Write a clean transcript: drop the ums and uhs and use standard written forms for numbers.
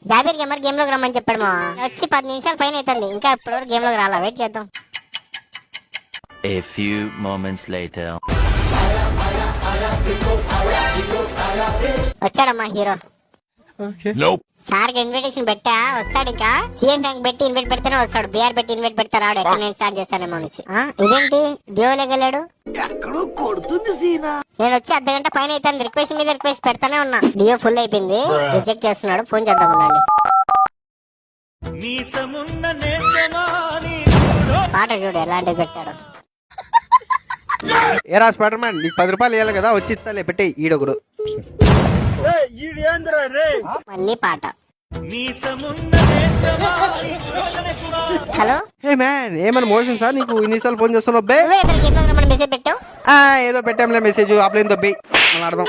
Jabir gamer game లోకి రమ్మని చెప్పాడు మా వచ్చి 10 నిమిషాల పైన అవుతుంది ఇంకా ఇప్పటివరకు గేమ్ లోకి రాలా వెయిట్ చేద్దాం. A few moments later. వచ్చాడమ్మా హీరో. Nope. సార్ ఇన్విటేషన్ పెట్టా వస్తాడు ఇంకా సీఎం ర్యాంక్ పెట్టి ఇన్వైట్ పెడితేనే వస్తాడు. బిఆర్ పెట్టి ఇన్వైట్ పెడతా రాడు. ఎక్కడ నేను స్టార్ట్ చేస్తానేమో అనేసి. ఇదేంటి డియోలోకి వెళ్ళాడు. నేను వచ్చి అర్ధగంట పైన అయితే రిక్వెస్ట్ మీద రిక్వెస్ట్ పెడతానే ఉన్నా. డియో ఫుల్ అయిపోయింది రిజెక్ట్ చేస్తున్నాడు. ఫోన్ చేద్దాం ఉండండి. పాట చూడు ఎలాంటిది పెట్టాడు. ఏరా స్పైడర్ మ్యాన్ నీకు 10 రూపాయలు ఇవ్వాలి కదా వచ్చి ఇస్తాలే పెట్టి ఈడొకడు. మళ్ళీ పాట. హలో హే మ్యాన్ ఏమన్నా మోషన్ సార్ నీకు ఇన్నిసార్లు ఫోన్ చేస్తున్నావు బే? నువ్వే ఇతనికి గేమ్ లో రమ్మని మెసేజ్ పెట్టావు. ఏదో పెట్టాంలే మెసేజ్ ఆప్లైన్ దొబ్బి మనం ఆడదాం.